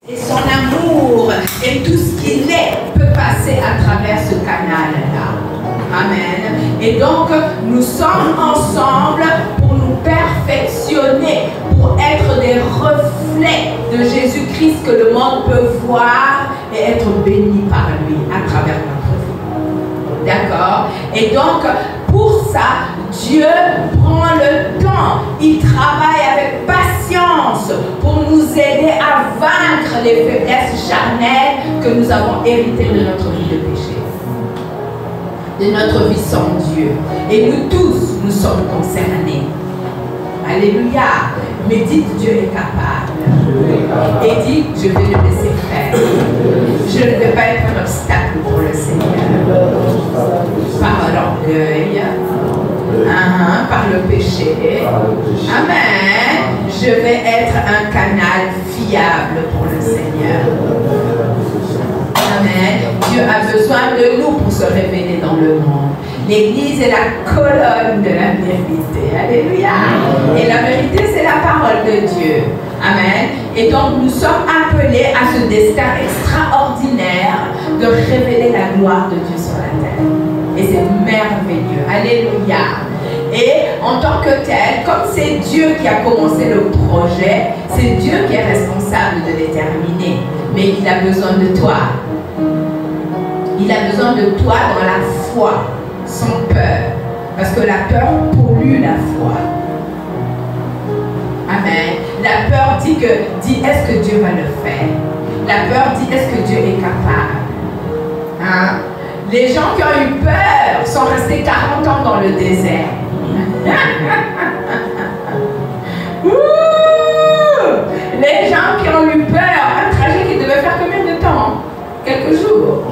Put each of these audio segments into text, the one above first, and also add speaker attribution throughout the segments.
Speaker 1: Et son amour et tout ce qu'il est peut passer à travers ce canal-là. Amen. Et donc, nous sommes ensemble pour nous perfectionner, pour être des reflets de Jésus-Christ que le monde peut voir et être béni par lui à travers notre vie. D'accord? Et donc, pour ça, Dieu prend le temps, il travaille avec patience pour nous aider à vaincre les faiblesses charnelles que nous avons héritées de notre vie de péché, de notre vie sans Dieu. Et nous tous, nous sommes concernés. Alléluia. Mais dites, Dieu est capable. Et dites, je vais le laisser faire. Je ne vais pas être un obstacle pour le Seigneur. Par l'orgueil, par le péché. Amen. Je vais être un canal fiable pour le Seigneur. Amen. Dieu a besoin de nous pour se révéler dans le monde. L'Église est la colonne de la vérité. Alléluia. Et la vérité, c'est la parole de Dieu. Amen. Et donc, nous sommes appelés à ce destin extraordinaire de révéler la gloire de Dieu sur la terre. Et c'est merveilleux. Alléluia. Et en tant que tel, comme c'est Dieu qui a commencé le projet, c'est Dieu qui est responsable de les terminer. Mais il a besoin de toi. Il a besoin de toi dans la foi, sans peur. Parce que la peur pollue la foi. Amen. La peur dit est-ce que Dieu va le faire? La peur dit est-ce que Dieu est capable? Hein? Les gens qui ont eu peur sont restés 40 ans dans le désert. Les gens qui ont eu peur, un trajet qui devait faire combien de temps? Quelques jours.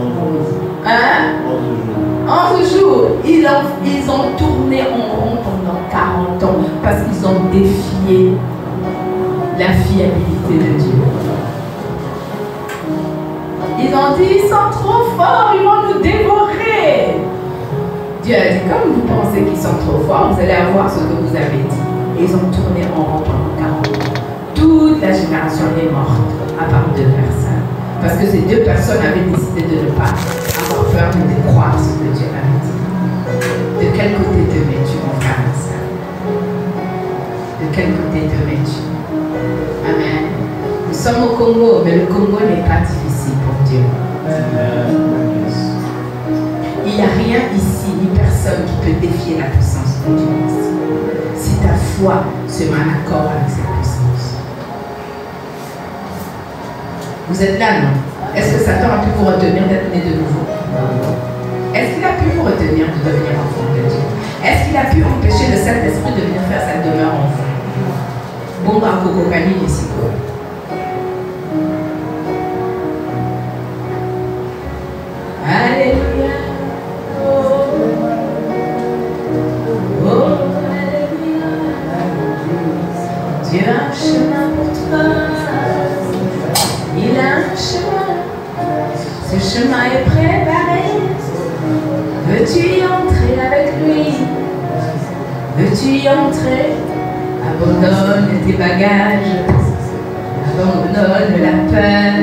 Speaker 1: 11 jours. Ils ont tourné en rond pendant 40 ans parce qu'ils ont défié la fiabilité de Dieu. Ils ont dit, ils sont trop forts, ils vont nous dévorer. Dieu a dit, comme vous pensez qu'ils sont trop forts, vous allez avoir ce que vous avez dit. Et ils ont tourné en rond pendant 40 ans. Toute la génération est morte, à part 2 personnes. Parce que ces 2 personnes avaient décidé de ne pas avoir peur, mais de croire ce que Dieu avait dit. De quel côté te mets-tu, mon frère et sœur? De quel côté te mets-tu? Amen. Nous sommes au Congo, mais le Congo n'est pas difficile pour Dieu. Il n'y a rien ici, ni personne qui peut défier la puissance de Dieu ici. Si ta foi se met en accord avec cette puissance. Vous êtes là, non? Est-ce que Satan a pu vous retenir d'être né de nouveau? Est-ce qu'il a pu vous retenir de devenir enfant de Dieu? Est-ce qu'il a pu empêcher le Saint-Esprit de venir faire sa demeure en vous? Bon, bah, Coco Kani, ici, quoi. Alléluia. Oh, alléluia. Dieu a un chemin pour toi. Il a un chemin. Ce chemin est préparé. Veux-tu y entrer avec lui? Veux-tu y entrer? Abandonne tes bagages. Abandonne la peur.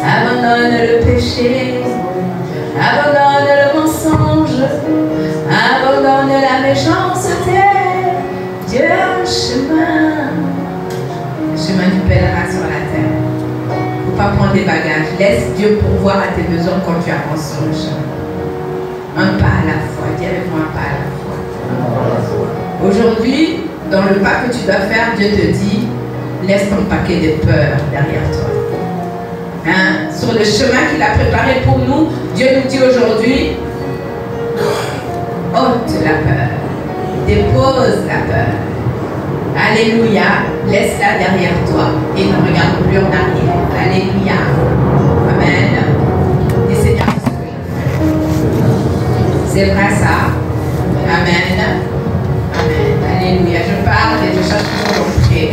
Speaker 1: Abandonne le péché. Abandonne le mensonge. Abandonne la méchanceté. Dieu a un chemin. Le chemin du pèlerin sur la terre. Il ne faut pas prendre des bagages. Laisse Dieu pourvoir à tes besoins quand tu avances sur le chemin. Un pas à la fois. Dis avec moi un pas à la fois. Aujourd'hui, dans le pas que tu dois faire, Dieu te dit, laisse ton paquet de peur derrière toi. Hein? Sur le chemin qu'il a préparé pour nous, Dieu nous dit aujourd'hui, ôte la peur, dépose la peur. Alléluia, laisse-la derrière toi et ne regarde plus en arrière. Alléluia. Amen. Et Seigneur, c'est ce que je fais. C'est vrai ça. Amen. Amen. Alléluia. Je parle et je cherche toujours l'entrée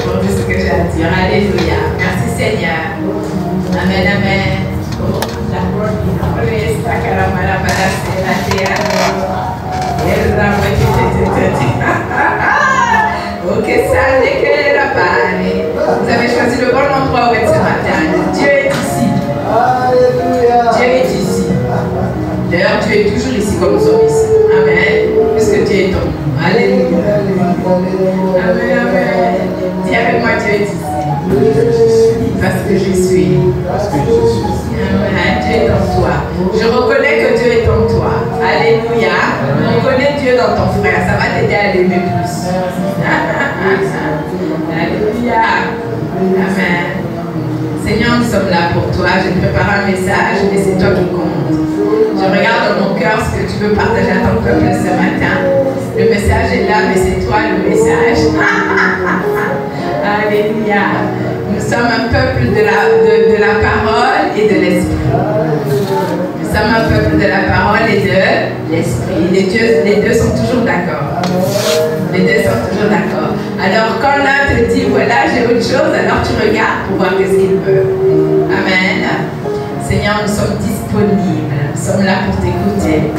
Speaker 1: pour tout ce que j'ai à dire. Alléluia. Merci Seigneur. Amen. Amen. Ok, ça, vous avez bon endroit où être ce matin. Dieu est ici. Dieu est ici. D'ailleurs, Dieu est toujours ici comme nous sommes ici. Amen. Puisque Dieu est en nous. Alléluia. Amen, amen. Dis avec moi, Dieu est ici. Parce que je suis. Amen. Dieu est en toi. Je reconnais que Dieu est en toi. Alléluia. Reconnais Dieu dans ton frère. Ça va t'aider à l'aimer plus. Alléluia. Amen. Seigneur, nous sommes là pour toi. J'ai préparé un message, mais c'est toi qui compte. Je regarde dans mon cœur ce que tu veux partager à ton peuple ce matin. Le message est là, mais c'est toi le message. Alléluia. Nous sommes un peuple de la parole et de l'esprit. Nous sommes un peuple de la parole et de l'esprit. Les deux sont toujours d'accord. Les deux sont toujours d'accord. Alors quand l'un te dit, voilà, j'ai autre chose, alors tu regardes pour voir qu'est-ce qu'il veut. Amen. Seigneur, nous sommes disponibles. Nous sommes là pour t'écouter.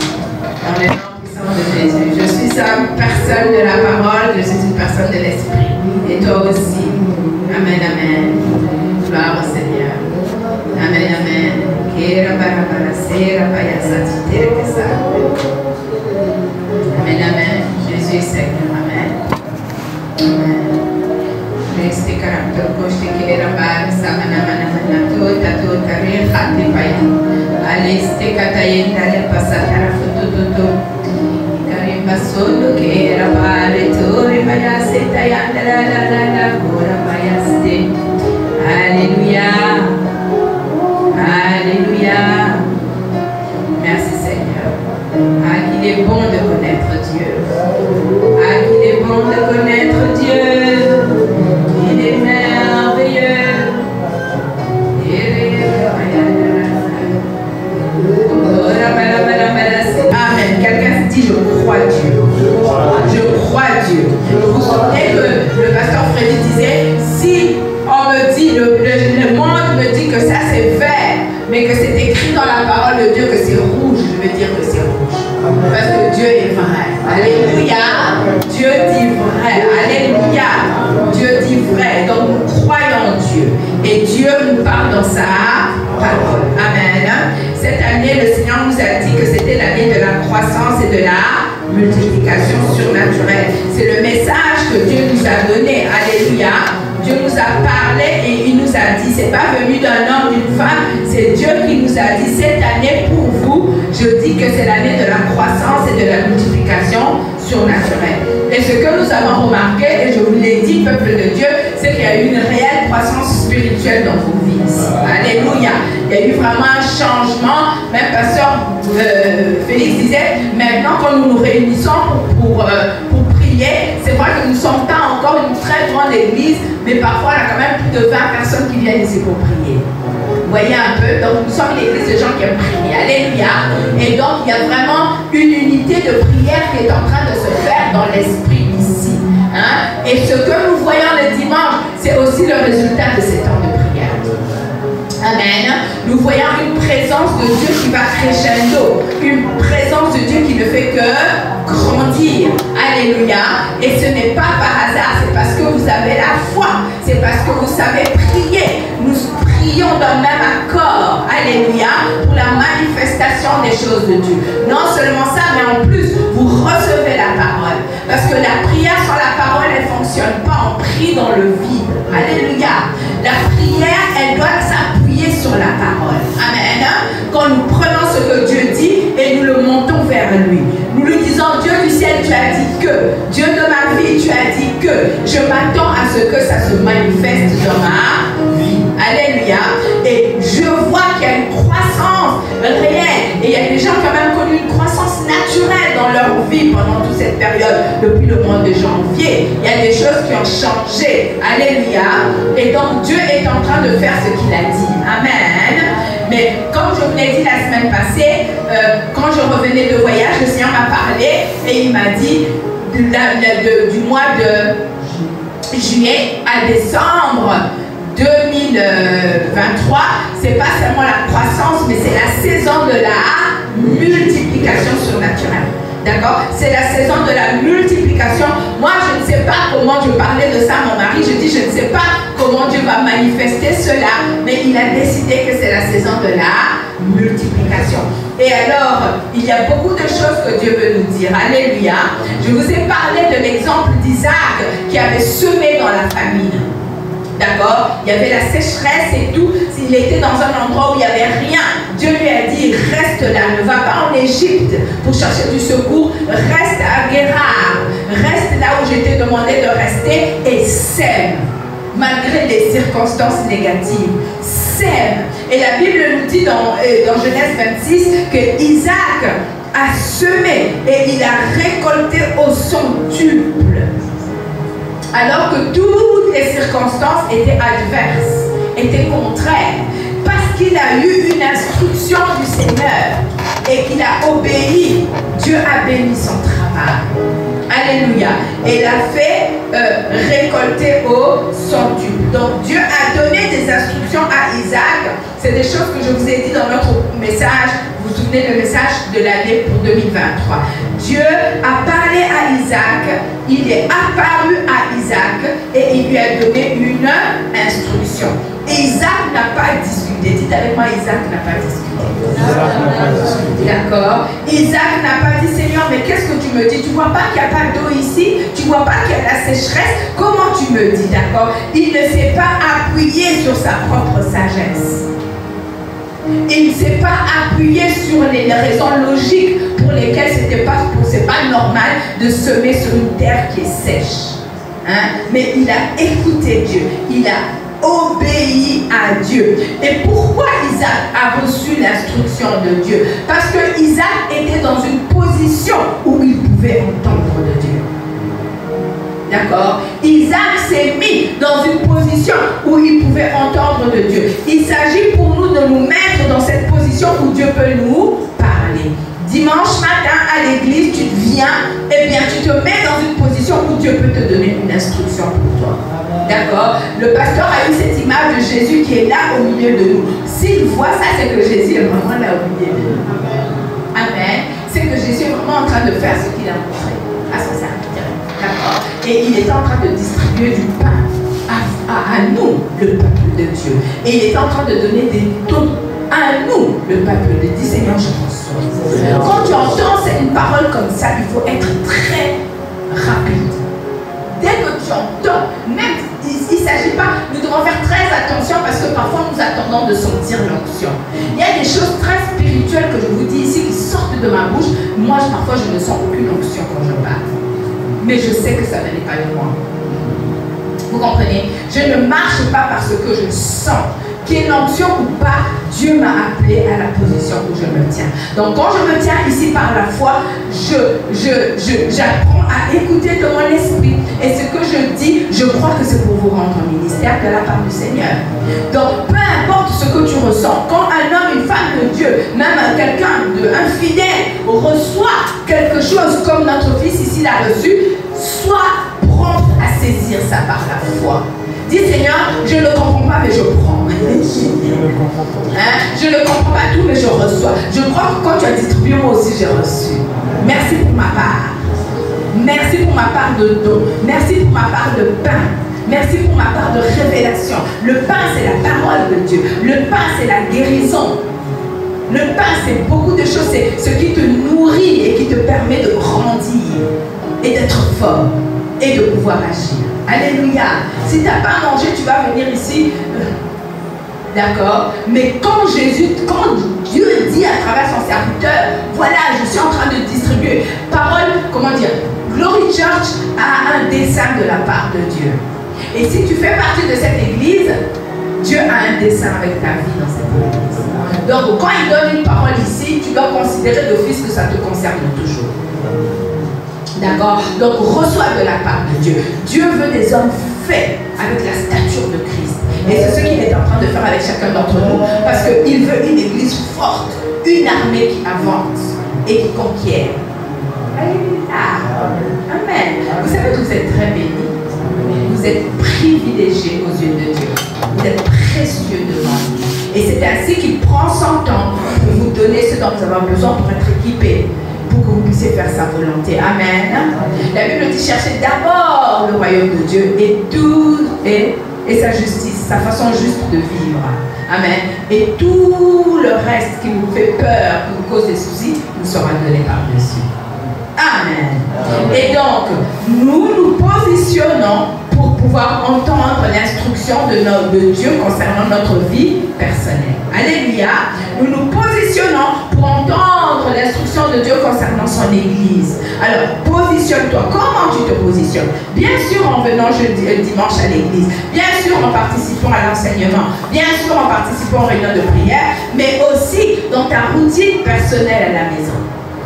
Speaker 1: Dans le nom puissant de Jésus. Je suis une personne de la parole, je suis une personne de l'esprit. Et toi aussi. Amen, amen. Gloire au Seigneur. Amen, amen. Amen, amen. Jésus est Seigneur. Amen. Amen. Este caracter coste que era bar samana mana mana to tare khati pai aleste katayenda le pasatara futututu karim basondo que era bar to rebaya seta yanda la gora bayaste. Alléluia. Alléluia. Merci Seigneur. Ah, qu'il est bon de connaître Dieu. Ah, qu'il est bon de connaître Dieu. Il est merveilleux. Amen. Quelqu'un se dit, je crois Dieu. Je crois Dieu. Vous vous souvenez que le pasteur Freddy disait, si on me dit, le monde me dit que ça c'est vert, mais que c'est écrit dans la parole de Dieu que c'est rouge, je veux dire que c'est rouge. Parce que Dieu est vrai. Alléluia. Dieu dit vrai. Alléluia. Dieu dit vrai. Donc nous croyons en Dieu. Et Dieu nous parle dans sa parole. Amen. Cette année, le Seigneur nous a dit que c'était l'année de la croissance et de la multiplication surnaturelle. C'est le message que Dieu nous a donné. Alléluia. Dieu nous a parlé et il nous a dit, c'est pas venu d'un homme, d'une femme, c'est Dieu qui nous a dit, cette année pour vous, je dis que c'est l'année de la croissance et de la multiplication surnaturelle. Et ce que nous avons remarqué, et je vous l'ai dit, peuple de Dieu, c'est qu'il y a eu une réelle croissance spirituelle dans vos vies. Alléluia. Il y a eu vraiment un changement. Même pasteur Félix disait, maintenant quand nous nous réunissons pour prier, c'est vrai que nous ne sommes pas encore une très grande église, mais parfois, il y a quand même plus de 20 personnes qui viennent ici pour prier. Vous voyez un peu? Donc, nous sommes une église de gens qui aiment prier. Alléluia. Et donc, il y a vraiment une unité de prière qui est en train de se faire dans l'esprit ici. Hein? Et ce que nous voyons le dimanche, c'est aussi le résultat de ces temps de prière. Amen. Nous voyons une présence de Dieu qui va crescendo. Une présence de Dieu qui ne fait que grandir. Alléluia. Et ce n'est pas par hasard, c'est parce que vous avez la foi. C'est parce que vous savez prier. Nous prions d'un même accord. Alléluia. Pour la manifestation des choses de Dieu. Non seulement ça, mais en plus, vous recevez la parole. Parce que la prière sans la parole, elle ne fonctionne pas. On prie dans le vide. Alléluia. La prière, elle doit s'appuyer sur la parole. Amen. Quand nous prenons ce que Dieu dit et nous le montons vers lui. Nous lui disons, Dieu du ciel, tu as dit que. Dieu de ma vie, tu as dit que. Je m'attends à ce que ça se manifeste dans ma vie. Alléluia. Et je vois qu'il y a une croissance réelle. Et il y a des gens qui ont même connu une croissance naturelle dans leur vie pendant toute cette période, depuis le mois de janvier. Il y a des choses qui ont changé. Alléluia. Et donc Dieu est en train de faire ce qu'il a dit. Amen. Mais comme je vous l'ai dit la semaine passée, quand je revenais de voyage, le Seigneur m'a parlé et il m'a dit du mois de juillet à décembre 2023, c'est pas seulement la croissance, mais c'est la saison de la multiplication surnaturelle. D'accord? C'est la saison de la multiplication. Moi, je ne sais pas comment, je parlais de ça à mon mari, je dis, je ne sais pas comment comment Dieu va manifester cela, mais il a décidé que c'est la saison de la multiplication. Et alors, il y a beaucoup de choses que Dieu veut nous dire. Alléluia. Je vous ai parlé de l'exemple d'Isaac qui avait semé dans la famine. D'accord? Il y avait la sécheresse et tout. Il était dans un endroit où il n'y avait rien. Dieu lui a dit, reste là, ne va pas en Égypte pour chercher du secours. Reste à Guérard. Reste là où je t'ai demandé de rester et sème. Malgré les circonstances négatives. Sème. Et la Bible nous dit dans Genèse 26 que Isaac a semé et il a récolté au centuple. Alors que toutes les circonstances étaient adverses, étaient contraires. Parce qu'il a eu une instruction du Seigneur et qu'il a obéi, Dieu a béni son travail. Alléluia. Et il a fait récolter au centuple. Donc Dieu a donné des instructions à Isaac. C'est des choses que je vous ai dit dans notre message. Vous vous souvenez le message de l'année pour 2023. Dieu a parlé à Isaac. Il est apparu à Isaac et il lui a donné une instruction. Et Isaac n'a pas discuté. Dites avec moi, Isaac n'a pas discuté. D'accord. Isaac n'a pas dit, Seigneur, mais qu'est-ce que tu me dis? Tu ne vois pas qu'il n'y a pas d'eau ici? Tu ne vois pas qu'il y a la sécheresse? Comment tu me dis? D'accord. Il ne s'est pas appuyé sur sa propre sagesse. Il ne s'est pas appuyé sur les raisons logiques pour lesquelles c'est pas normal de semer sur une terre qui est sèche. Hein? Mais il a écouté Dieu. Il a obéi à Dieu. Et pourquoi Isaac a reçu l'instruction de Dieu? Parce que Isaac était dans une position où il pouvait entendre de Dieu. D'accord? Isaac s'est mis dans une position où il pouvait entendre de Dieu. Il s'agit pour nous de nous mettre dans cette position où Dieu peut nous parler. Dimanche matin à l'église, tu viens, et bien tu te mets dans une position où Dieu peut te donner une instruction pour toi. D'accord? Le pasteur a eu cette image de Jésus qui est là au milieu de nous. S'il voit ça, c'est que Jésus est vraiment là au milieu de nous. Amen. C'est que Jésus est vraiment en train de faire ce qu'il a montré à son serviteur. D'accord? Et il est en train de distribuer du pain à nous, le peuple de Dieu. Et il est en train de donner des dons à nous, le peuple de Dieu. Seigneur, je reçois. Quand tu entends une parole comme ça, il faut être très rapide. Dès que tu entends, même il ne s'agit pas, nous devons faire très attention parce que parfois nous attendons de sentir l'onction. Il y a des choses très spirituelles que je vous dis ici qui sortent de ma bouche. Moi, parfois, je ne sens aucune onction quand je parle. Mais je sais que ça n'est pas de moi. Vous comprenez? Je ne marche pas parce que je sens. Qu'il y ait l'onction ou pas, Dieu m'a appelé à la position où je me tiens. Donc quand je me tiens ici par la foi, j'apprends à écouter de mon esprit. Et ce que je dis, je crois que c'est pour vous rendre un ministère de la part du Seigneur. Donc peu importe ce que tu ressens, quand un homme, une femme de Dieu, même quelqu'un d'infidèle reçoit quelque chose comme notre fils ici l'a reçu, sois prompt à saisir ça par la foi. Dis Seigneur, je ne comprends pas mais je prends. Je ne comprends pas tout mais je reçois. Je crois que quand tu as distribué, moi aussi j'ai reçu. Merci pour ma part. Merci pour ma part de don. Merci pour ma part de pain. Merci pour ma part de révélation. Le pain c'est la parole de Dieu. Le pain c'est la guérison. Le pain c'est beaucoup de choses. C'est ce qui te nourrit et qui te permet de grandir et d'être fort et de pouvoir agir. Alléluia. Si tu n'as pas mangé, tu vas venir ici. D'accord? Mais quand Dieu dit à travers son serviteur, voilà, je suis en train de distribuer. Parole, comment dire? Glory Church a un dessein de la part de Dieu. Et si tu fais partie de cette église, Dieu a un dessein avec ta vie dans cette église. Donc quand il donne une parole ici, tu dois considérer d'office que ça te concerne toujours. D'accord? Donc reçois de la part de Dieu. Dieu veut des hommes faits avec la stature de Christ. Et c'est ce qu'il est en train de faire avec chacun d'entre nous. Parce qu'il veut une église forte, une armée qui avance et qui conquiert. Alléluia. Amen. Vous savez que vous êtes très bénis. Vous êtes privilégiés aux yeux de Dieu. Vous êtes précieux devant lui. Et c'est ainsi qu'il prend son temps pour vous donner ce dont vous avez besoin pour être équipés, pour que vous puissiez faire sa volonté. Amen. La Bible dit cherchez d'abord le royaume de Dieu et tout est et sa justice, sa façon juste de vivre. Amen. Et tout le reste qui nous fait peur, qui nous cause des soucis, nous sera donné par-dessus. Amen. Et donc, nous nous positionnons pour pouvoir entendre l'instruction de Dieu concernant notre vie personnelle. Alléluia. Nous nous positionnons pour entendre l'instruction de Dieu concernant son Église. Alors, positionne-toi. Comment tu te positionnes? Bien sûr en venant dimanche à l'Église, bien sûr en participant à l'enseignement, bien sûr en participant aux réunions de prière, mais aussi dans ta routine personnelle à la maison.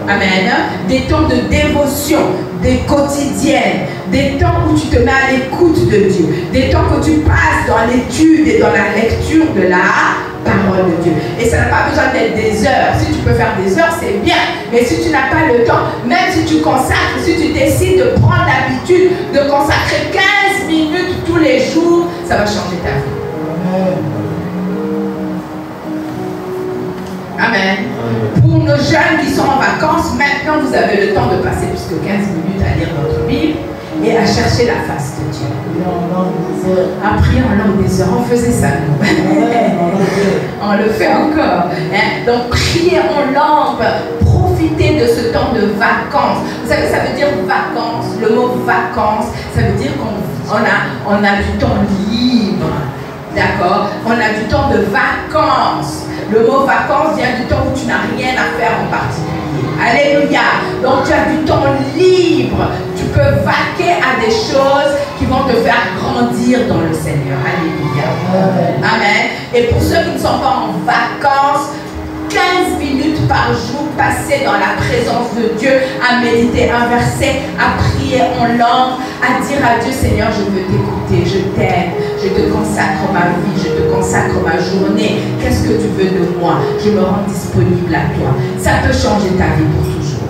Speaker 1: Amen. Des temps de dévotion, des quotidiennes, des temps où tu te mets à l'écoute de Dieu, des temps que tu passes dans l'étude et dans la lecture de la parole de Dieu. Et ça n'a pas besoin d'être des heures. Si tu peux faire des heures, c'est bien. Mais si tu n'as pas le temps, même si tu consacres, si tu décides de prendre l'habitude de consacrer 15 minutes tous les jours, ça va changer ta vie. Amen. Pour nos jeunes qui sont en vacances, maintenant vous avez le temps de passer plus que 15 minutes à lire votre Bible et à chercher la face de Dieu. À prier en langue des heures. On faisait ça, nous. On le fait encore. Hein? Donc, prier en langue, profiter de ce temps de vacances. Vous savez, ça veut dire vacances. Le mot vacances, ça veut dire qu'on a du temps libre. D'accord? On a du temps de vacances. Le mot vacances vient du temps où tu n'as rien à faire en particulier. Alléluia. Donc tu as du temps libre. Tu peux vaquer à des choses qui vont te faire grandir dans le Seigneur. Alléluia. Amen. Et pour ceux qui ne sont pas en vacances, 15 minutes par jour passées dans la présence de Dieu, à méditer un verset, à prier en langue, à dire à Dieu, Seigneur, je veux t'écouter, je t'aime, je te consacre ma vie, je te consacre ma journée. Qu'est-ce que tu veux de moi? Je me rends disponible à toi. Ça peut changer ta vie pour toujours.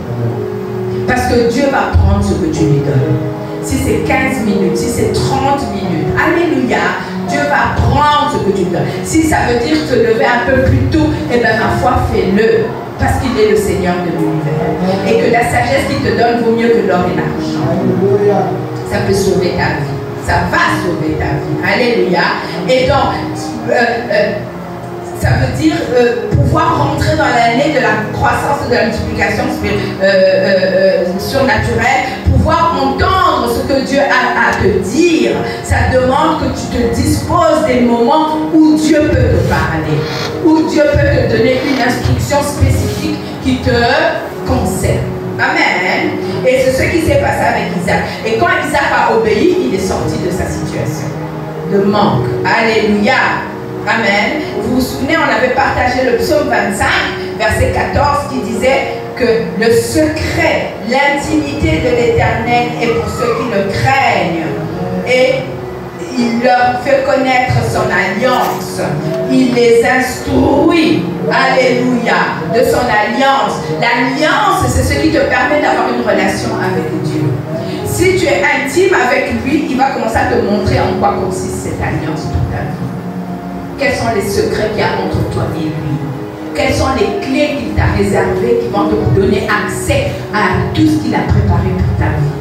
Speaker 1: Parce que Dieu va prendre ce que tu lui donnes. Si c'est 15 minutes, si c'est 30 minutes, alléluia, Dieu va prendre ce que tu donnes. Si ça veut dire te lever un peu plus tôt, eh bien ma foi, fais-le. Parce qu'il est le Seigneur de l'univers. Et que la sagesse qu'il te donne vaut mieux que l'or et l'argent. Ça peut sauver ta vie. Ça va sauver ta vie. Alléluia. Et donc, ça veut dire pouvoir rentrer dans l'année de la croissance et de la multiplication surnaturelle, pouvoir entendre ce que Dieu a à te dire. Ça demande que tu te disposes des moments où Dieu peut te parler, où Dieu peut te donner une instruction spécifique qui te concerne. Amen. Et c'est ce qui s'est passé avec Isaac. Et quand Isaac a obéi, il est sorti de sa situation de manque. Alléluia. Amen. Vous vous souvenez, on avait partagé le psaume 25, verset 14, qui disait que le secret, l'intimité de l'Éternel est pour ceux qui le craignent. Et il leur fait connaître son alliance. Il les instruit, alléluia, de son alliance. L'alliance, c'est ce qui te permet d'avoir une relation avec Dieu. Si tu es intime avec lui, il va commencer à te montrer en quoi consiste cette alliance pour ta vie. Quels sont les secrets qu'il y a entre toi et lui? Quelles sont les clés qu'il t'a réservées qui vont te donner accès à tout ce qu'il a préparé pour ta vie?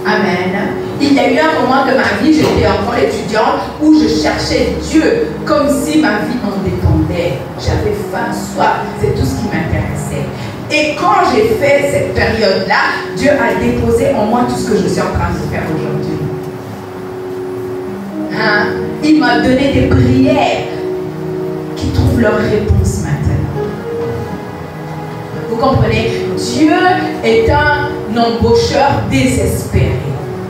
Speaker 1: Amen. Il y a eu un moment de ma vie, j'étais encore étudiante, où je cherchais Dieu comme si ma vie en dépendait. J'avais faim, soif, c'est tout ce qui m'intéressait. Et quand j'ai fait cette période-là, Dieu a déposé en moi tout ce que je suis en train de faire aujourd'hui. Hein? Il m'a donné des prières qui trouvent leur réponse maintenant. Vous comprenez? Dieu est un embaucheur désespéré.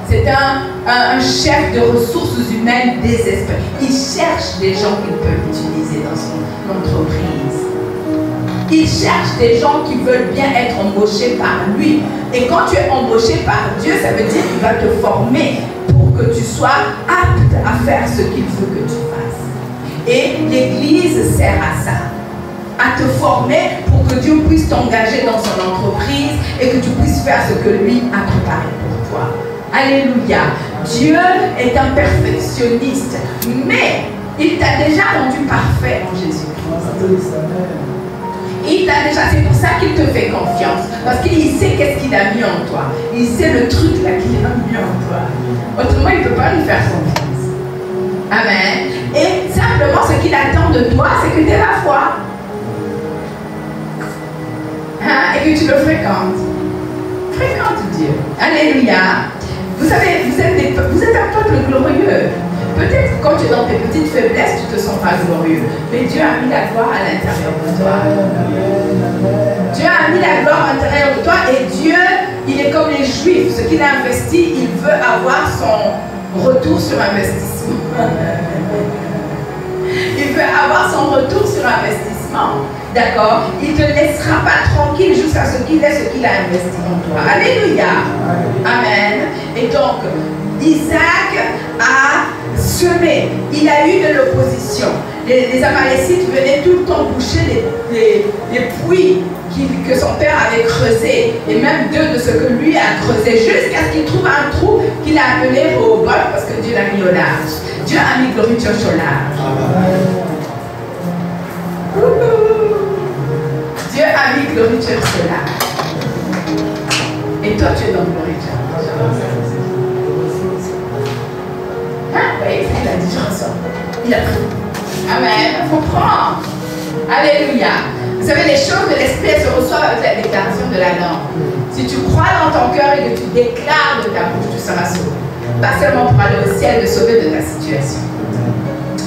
Speaker 1: C'est un chef de ressources humaines désespéré. Il cherche des gens qu'il peut utiliser dans son entreprise. Il cherche des gens qui veulent bien être embauchés par lui. Et quand tu es embauché par Dieu, ça veut dire qu'il va te former pour que tu sois apte à faire ce qu'il veut que tu fasses. Et l'Église sert à ça, à te former pour que Dieu puisse t'engager dans son entreprise et que tu puisses faire ce que lui a préparé pour toi. Alléluia. Dieu est un perfectionniste, mais il t'a déjà rendu parfait en Jésus-Christ. Il t'a déjà, c'est pour ça qu'il te fait confiance, parce qu'il sait qu'est-ce qu'il a mis en toi. Il sait le truc là qu'il a mis en toi. Autrement, il ne peut pas nous faire confiance. Amen. Et simplement, ce qu'il attend de toi, c'est que tu aies la foi. Hein? Et que tu le fréquentes. Fréquente Dieu. Alléluia. Vous savez, vous êtes un peuple glorieux. Peut-être quand tu es dans tes petites faiblesses, tu ne te sens pas glorieux. Mais Dieu a mis la gloire à l'intérieur de toi. Dieu a mis la gloire à l'intérieur de toi et Dieu, il est comme les Juifs. Ce qu'il a investi, il veut avoir son retour sur investissement. Il veut avoir son retour sur investissement. D'accord? Il ne te laissera pas tranquille jusqu'à ce qu'il ait ce qu'il a investi en toi. Alléluia. Amen. Et donc, Isaac a semé. Il a eu de l'opposition. Les Amalécites venaient tout le temps boucher les puits que son père avait creusés. Et même deux de ce que lui a creusé. Jusqu'à ce qu'il trouve un trou qu'il a appelé Rehoboth parce que Dieu l'a mis au large. Dieu a mis Glory Church au large. Dieu a mis Glory Church au large. Et toi, tu es dans Glory Church. Hein? Oui, il a dit, je ressors. Il a pris. Amen. Il faut prendre. Alléluia. Vous savez, les choses de l'esprit, elles se reçoivent avec la déclaration de la langue. Si tu crois dans ton cœur et que tu déclares de ta bouche, tu seras sauvé. Pas seulement pour aller au ciel, de sauver de ta situation.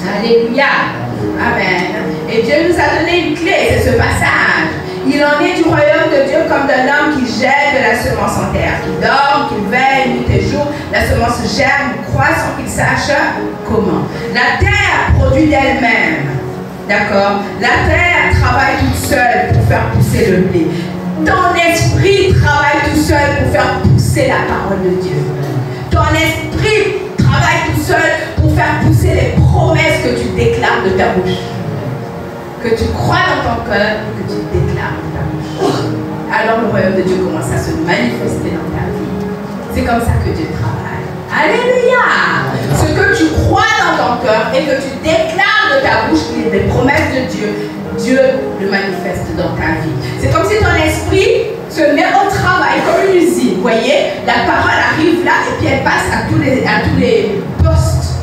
Speaker 1: Alléluia. Amen. Et Dieu nous a donné une clé, c'est ce passage. Il en est du royaume de Dieu comme d'un homme qui jette de la semence en terre, qui dort, qui veille nuit et jour. La semence germe, croît sans qu'il sache comment. La terre produit d'elle-même. D'accord? La terre travaille toute seule pour faire pousser le blé. Ton esprit travaille tout seul pour faire pousser la parole de Dieu. Ton esprit travaille tout seul pour faire pousser les promesses que tu déclares de ta bouche. Que tu crois dans ton cœur et que tu déclares de ta bouche. Alors le royaume de Dieu commence à se manifester dans ta vie. C'est comme ça que Dieu travaille. Alléluia! Ce que tu crois dans ton cœur et que tu déclares de ta bouche les promesses de Dieu, Dieu le manifeste dans ta vie. C'est comme si ton esprit se met au travail comme une usine. Vous voyez, la parole arrive là et puis elle passe à tous les postes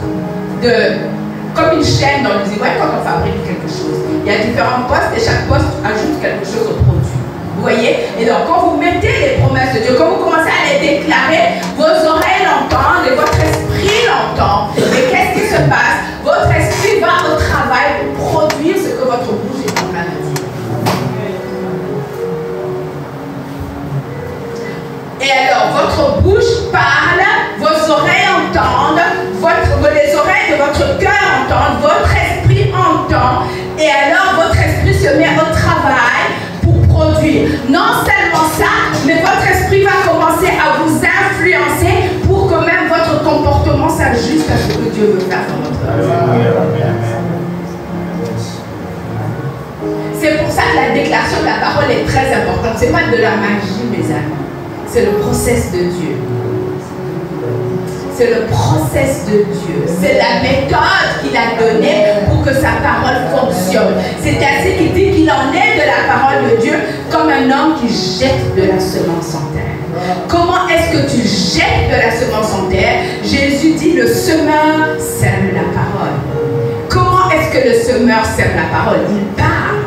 Speaker 1: comme une chaîne dans l'usine. Vous voyez, quand on fabrique quelque chose, il y a différents postes et chaque poste ajoute quelque chose au produit. Vous voyez? Et donc, quand vous mettez les promesses de Dieu, quand vous commencez à les déclarer, vos oreilles l'entendent et votre esprit l'entend. Et qu'est-ce qui se passe? Votre esprit va au travail pour produire ce que votre bouche est en train de dire. Et alors, votre bouche parle, vos oreilles entendent, les oreilles de votre cœur entendent, votre esprit entend. Et alors, votre esprit se met au travail pour produire. Non seulement ça, mais votre esprit va commencer à vous influencer pour que même votre comportement s'ajuste à ce que Dieu veut faire dans votre vie. C'est pour ça que la déclaration de la parole est très importante. Ce n'est pas de la magie, mes amis. C'est le process de Dieu. C'est le process de Dieu. C'est la méthode qu'il a donnée pour que sa parole fonctionne. C'est ainsi qu'il dit qu'il en est de la parole de Dieu comme un homme qui jette de la semence en terre. Comment est-ce que tu jettes de la semence en terre? Jésus dit le semeur sème la parole. Comment est-ce que le semeur sème la parole? Il parle.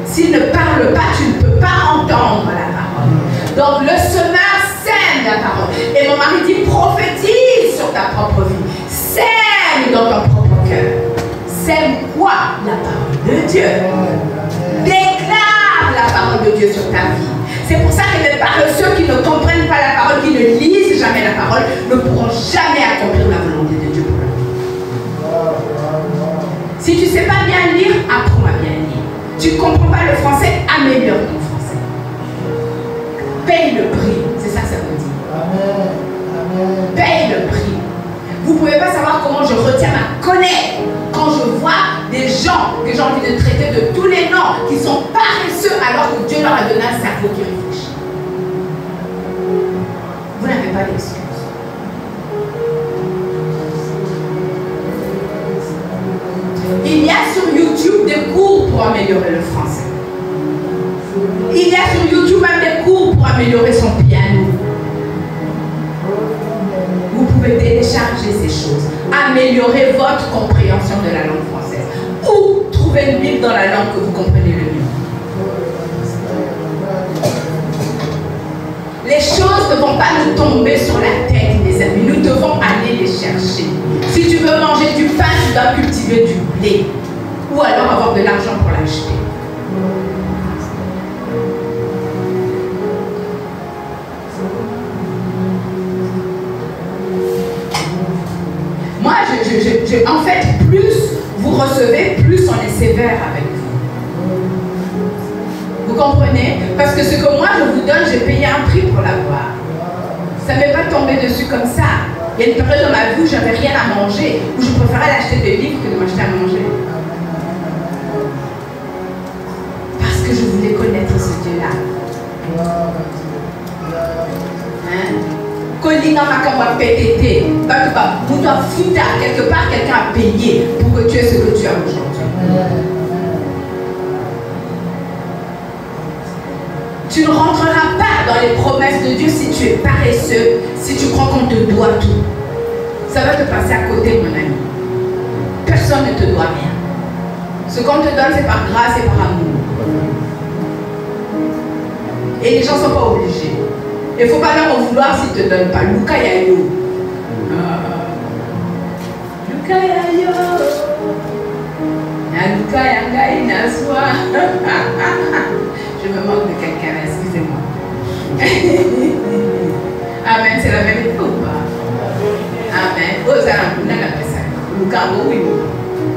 Speaker 1: S'il ne parle pas, tu ne peux pas entendre la parole. Donc le semeur sème la parole. Et mon mari dit prophétise sur ta propre vie. Sème dans ton propre cœur. Sème quoi? La parole de Dieu. Déclare la parole de Dieu sur ta vie. C'est pour ça que les paresseux qui ne comprennent pas la parole, qui ne lisent jamais la parole, ne pourront jamais accomplir la volonté de Dieu pour leur vie. Si tu ne sais pas bien lire, apprends à bien lire. Tu ne comprends pas le français, améliore ton français. Paye le prix, c'est ça que ça veut dire. Amen. Amen. Paye le prix. Vous ne pouvez pas savoir comment je retiens ma colère quand je vois des gens que j'ai envie de traiter de tous les noms qui sont paresseux alors que Dieu leur a donné un cerveau qui réfléchit. Vous n'avez pas d'excuse. Il y a sur YouTube des cours pour améliorer le français. Il y a sur YouTube même des cours pour améliorer son piano. Vous pouvez télécharger ces choses. chose. Améliorez votre compréhension de la langue française. Ou trouvez une Bible dans la langue que vous comprenez le mieux. Les choses ne vont pas nous tomber sur la tête, les amis. Nous devons aller les chercher. Si tu veux manger du pain, tu dois cultiver du blé. Ou alors avoir de l'argent pour l'acheter. Moi, en fait, plus vous recevez, plus on est sévère avec vous. Vous comprenez? Parce que ce que moi je vous donne, j'ai payé un prix pour l'avoir. Ça ne m'est pas tombé dessus comme ça. Il y a une période dans ma vie où j'avais rien à manger, où je préférais acheter des livres que de m'acheter à manger. Parce que je voulais connaître ce Dieu-là. Hein? Colina Makamba PTT, vous doit foutre quelque part, quelqu'un a payé pour que tu aies ce que tu as aujourd'hui. Tu ne rentreras pas dans les promesses de Dieu si tu es paresseux, si tu crois qu'on te doit tout. Ça va te passer à côté, mon ami. Personne ne te doit rien. Ce qu'on te donne, c'est par grâce et par amour. Et les gens ne sont pas obligés. Il ne faut pas leur en vouloir s'ils ne te donnent pas. Luka Yayo. Luka Yayo. Luka Yangai Naswa. Je me moque de quelqu'un, excusez-moi. Amen, c'est la vérité ou pas? Amen.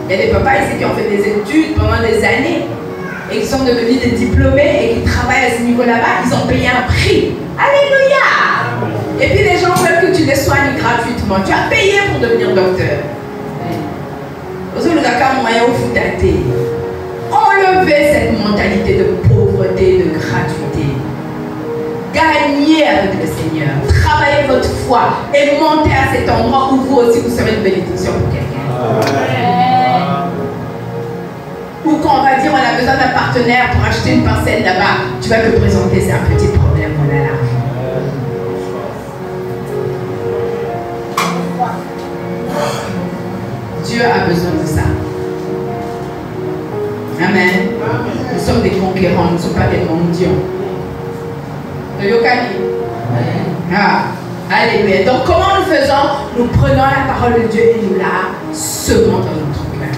Speaker 1: Il y a des papas ici qui ont fait des études pendant des années et qui sont devenus des diplômés et qui travaillent à ce niveau là-bas, ils ont payé un prix. Alléluia! Et puis les gens veulent que tu les soignes gratuitement. Tu as payé pour devenir docteur. Enlevez cette mentalité de pauvreté, de gratuité. Gagnez avec le Seigneur. Travaillez votre foi et montez à cet endroit où vous aussi vous serez une bénédiction pour quelqu'un. Ou quand on va dire on a besoin d'un partenaire pour acheter une parcelle là-bas, tu vas te présenter, c'est un petit problème, on a l'argent. Dieu a besoin de ça. Amen. Nous sommes des conquérants, nous ne sommes pas des mendiants. Ah, alléluia. Donc comment nous faisons? Nous prenons la parole de Dieu et nous la semons dans notre cœur.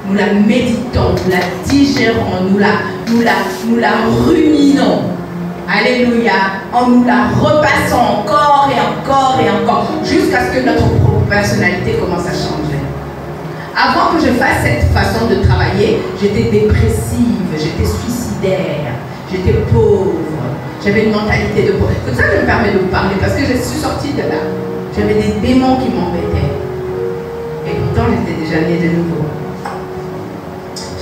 Speaker 1: Nous la méditons, nous la digérons, nous la ruminons. Alléluia. En nous la repassant encore et encore et encore jusqu'à ce que notre propre personnalité commence à changer. Avant que je fasse cette façon de travailler, j'étais dépressive, j'étais suicidaire, j'étais pauvre, j'avais une mentalité de pauvre. C'est pour ça que je me permets de vous parler, parce que je suis sortie de là. J'avais des démons qui m'embêtaient. Et pourtant, j'étais déjà née de nouveau.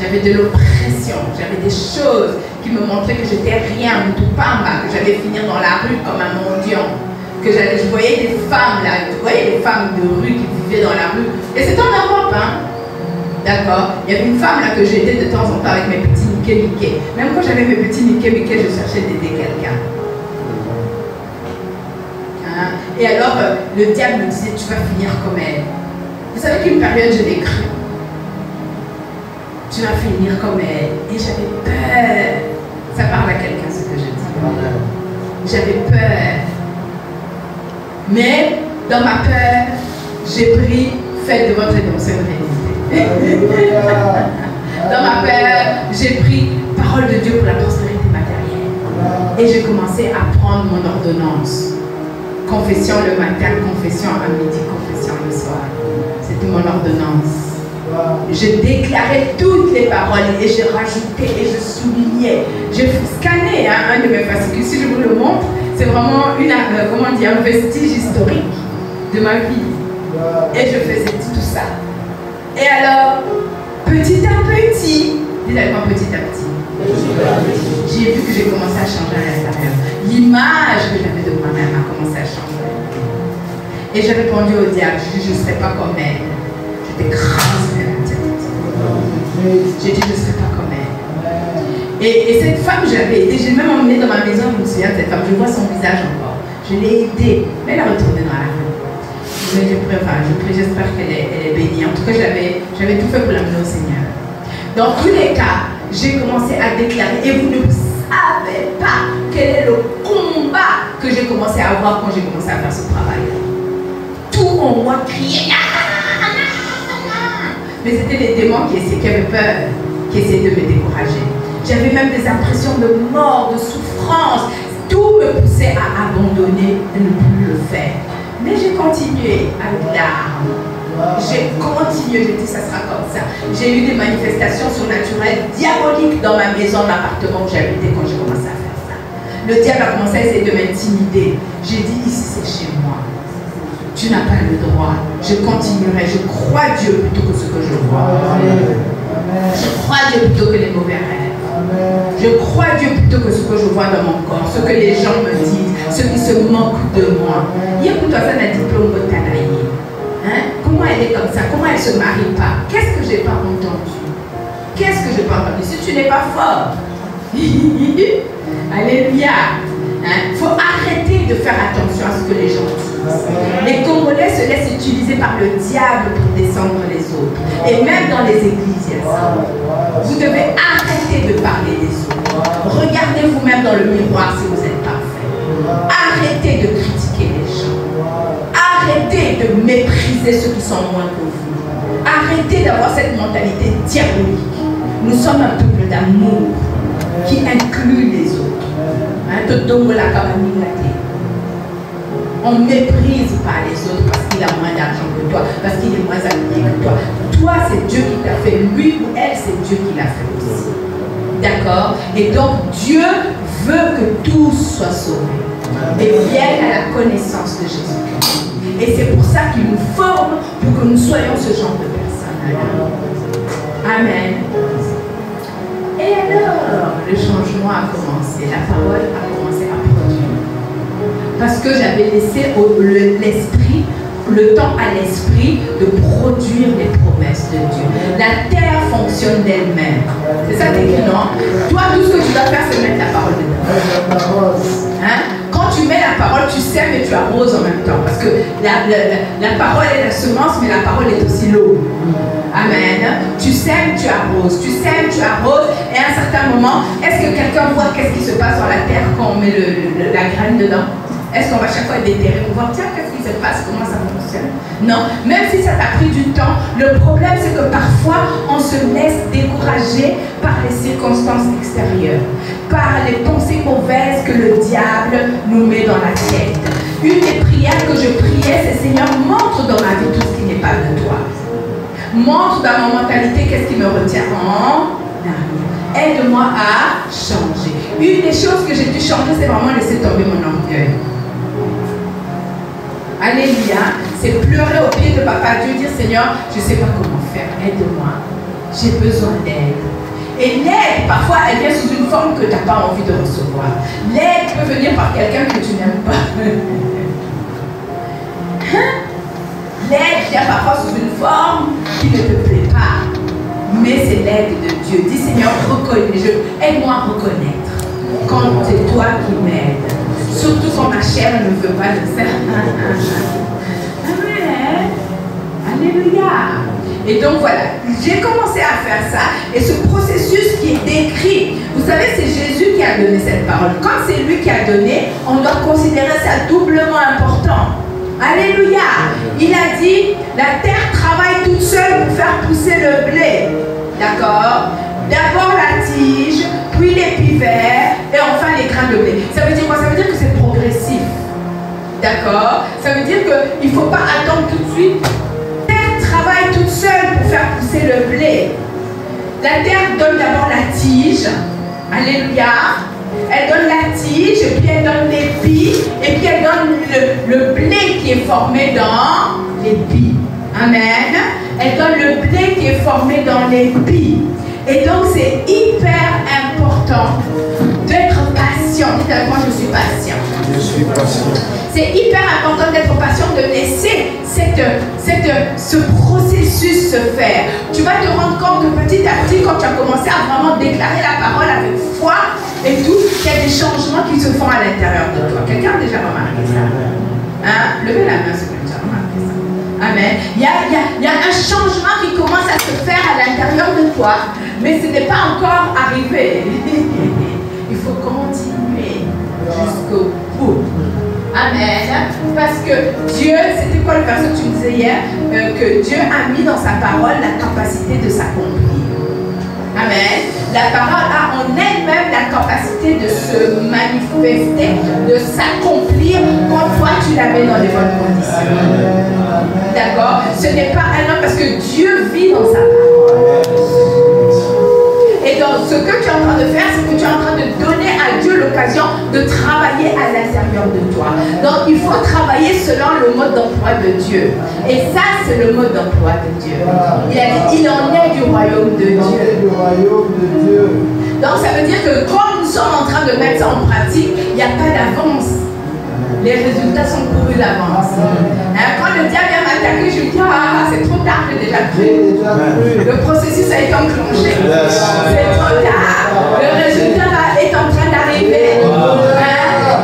Speaker 1: J'avais de l'oppression, j'avais des choses qui me montraient que j'étais rien, tout pas mal, que j'allais finir dans la rue comme un mendiant. Je voyais des femmes là, vous voyez des femmes de rue qui vivaient dans la rue. Et c'était en Europe, hein. D'accord. Il y avait une femme là que j'aidais de temps en temps avec mes petits Mickey. Même quand j'avais mes petits Mickey, je cherchais d'aider quelqu'un. Hein? Et alors, le diable me disait, tu vas finir comme elle. Vous savez qu'une période, je l'ai cru. Tu vas finir comme elle. Et j'avais peur. Ça parle à quelqu'un ce que je dis. J'avais peur. Mais dans ma peur, j'ai pris faites de votre rédemption une réalité. Dans ma peur, j'ai pris parole de Dieu pour la prospérité matérielle. Et j'ai commencé à prendre mon ordonnance. Confession le matin, confession à midi, confession le soir. C'était mon ordonnance. Je déclarais toutes les paroles et je rajoutais et je soulignais. J'ai scanné un de mes fascicules. Si je vous le montre, c'est vraiment un vestige historique de ma vie. Et je faisais tout ça. Et alors, petit à petit, dis avec moi petit à petit, j'ai vu que j'ai commencé à changer à l'intérieur. L'image que j'avais de moi-même a commencé à changer. Et j'ai répondu au diable, je ne serai pas comme elle. J'étais écrasée la tête. J'ai dit, je ne serai pas comme elle. Et cette femme, je l'avais aidée. J'ai même emmené dans ma maison, je me souviens de cette femme. Je vois son visage encore. Je l'ai aidée. Mais elle est retournée dans la rue. Mais j'espère qu'elle est bénie. En tout cas, j'avais tout fait pour l'amener au Seigneur. Dans tous les cas, j'ai commencé à déclarer. Et vous ne savez pas quel est le combat que j'ai commencé à avoir quand j'ai commencé à faire ce travail. Tout en moi criait. Mais c'était les démons qui avaient peur, qui essayaient de me décourager. J'avais même des impressions de mort, de souffrance. Tout me poussait à abandonner et ne plus le faire. Mais j'ai continué avec larmes. J'ai continué, j'ai dit ça sera comme ça. J'ai eu des manifestations surnaturelles diaboliques dans ma maison, l'appartement où j'habitais quand j'ai commencé à faire ça. Le diable a commencé à essayer de m'intimider. J'ai dit ici c'est chez moi. Tu n'as pas le droit. Je continuerai. Je crois Dieu plutôt que ce que je vois. Je crois Dieu plutôt que les mauvais rêves. Je crois Dieu plutôt que ce que je vois dans mon corps, ce que les gens me disent, ceux qui se moquent de moi. Hier, pour toi, ça n'a diplôme de Tanaï. Comment elle est comme ça? Comment elle ne se marie pas? Qu'est-ce que je n'ai pas entendu? Qu'est-ce que je n'ai pas entendu? Si tu n'es pas fort. Alléluia. Il faut arrêter de faire attention à ce que les gens disent. Les Congolais se laissent utiliser par le diable pour descendre les autres. Et même dans les églises, il y a ça. Vous devez arrêter de parler des autres. Regardez vous-même dans le miroir si vous êtes parfait. Arrêtez de critiquer les gens. Arrêtez de mépriser ceux qui sont moins que vous. Arrêtez d'avoir cette mentalité diabolique. Nous sommes un peuple d'amour qui inclut les autres. On ne méprise pas les autres parce qu'il a moins d'argent que toi, parce qu'il est moins habillé que toi. Toi, c'est Dieu qui t'a fait. Lui ou elle, c'est Dieu qui l'a fait aussi. D'accord? Et donc, Dieu veut que tous soient sauvés et viennent à la connaissance de Jésus-Christ. Et c'est pour ça qu'il nous forme pour que nous soyons ce genre de personnes. Amen. Et alors, le changement a commencé. La parole a commencé à produire. Parce que j'avais laissé l'esprit, le temps à l'esprit de produire les promesses de Dieu. La terre fonctionne d'elle-même. C'est ça écrit, non? Toi, tout ce que tu dois faire, c'est mettre la parole dedans. Quand tu mets la parole, tu sèmes et tu arroses en même temps. Parce que la parole est la semence, mais la parole est aussi l'eau. Amen. Tu sèmes, tu arroses. Tu sèmes, tu arroses. Et à un certain moment, est-ce que quelqu'un voit qu'est-ce qui se passe dans la terre quand on met la graine dedans? Est-ce qu'on va chaque fois déterrer pour voir, tiens, qu'est-ce qui se passe, comment ça fonctionne? Non, même si ça t'a pris du temps, le problème c'est que parfois on se laisse décourager par les circonstances extérieures, par les pensées mauvaises que le diable nous met dans la tête. Une des prières que je priais, c'est Seigneur, montre dans ma vie tout ce qui n'est pas de toi. Montre dans ma mentalité qu'est-ce qui me retient en arrière. Aide-moi à changer. Une des choses que j'ai dû changer, c'est vraiment laisser tomber mon orgueil. Alléluia. C'est pleurer au pied de Papa Dieu, dire Seigneur, je ne sais pas comment faire, aide-moi. J'ai besoin d'aide. Et l'aide, parfois, elle vient sous une forme que tu n'as pas envie de recevoir. L'aide peut venir par quelqu'un que tu n'aimes pas. L'aide vient parfois sous une forme qui ne te plaît pas. Mais c'est l'aide de Dieu. Dis Seigneur, aide-moi à reconnaître quand c'est toi qui m'aides. Surtout quand ma chair ne veut pas le faire. Amen. Alléluia. Et donc voilà, j'ai commencé à faire ça. Et ce processus qui est décrit, vous savez, c'est Jésus qui a donné cette parole. Quand c'est lui qui a donné, on doit considérer ça doublement important. Alléluia. Il a dit, la terre travaille toute seule pour faire pousser le blé. D'accord? D'abord la tige, puis l'épi vert, et enfin les grains de blé. Ça veut dire quoi? Ça veut dire que c'est progressif. D'accord? Ça veut dire qu'il ne faut pas attendre tout de suite. La terre travaille toute seule pour faire pousser le blé. La terre donne d'abord la tige. Alléluia. Elle donne la tige, et puis elle donne l'épi, et puis elle donne le blé qui est formé dans l'épi. Amen. Elle donne le blé qui est formé dans l'épi. Et donc c'est hyper important d'être patient. Dites avec moi, je suis patient.
Speaker 2: Je suis patient.
Speaker 1: C'est hyper important d'être patient, de laisser ce processus se faire. Tu vas te rendre compte que petit à petit, quand tu as commencé à vraiment déclarer la parole avec foi et tout, il y a des changements qui se font à l'intérieur de toi. Quelqu'un a déjà remarqué ça? Hein? Levez la main si vous avez déjà remarqué ça. Amen. Il y a un changement qui commence à se faire à l'intérieur de toi, mais ce n'est pas encore arrivé. Il faut continuer jusqu'au bout. Amen. Parce que Dieu, c'était quoi le verset que tu disais hier? Que Dieu a mis dans sa parole la capacité de s'accomplir. Amen. La parole a en elle-même la capacité de se manifester, de s'accomplir quand toi tu la mets dans les bonnes conditions. D'accord? Ce n'est pas un homme parce que Dieu vit dans sa parole. Et donc, ce que tu es en train de faire, c'est que tu es en train de donner à Dieu l'occasion de travailler à l'intérieur de toi. Donc, il faut travailler selon le mode d'emploi de Dieu. Et ça, c'est le mode d'emploi de Dieu. Il en est du royaume de Dieu. Donc, ça veut dire que quand nous sommes en train de mettre ça en pratique, il n'y a pas d'avance. Les résultats sont courus d'avance. Quand le diable vient m'attaquer, je me dis, ah, c'est trop tard, j'ai déjà cru. Le processus a été enclenché. C'est trop tard. Le résultat est en train d'arriver.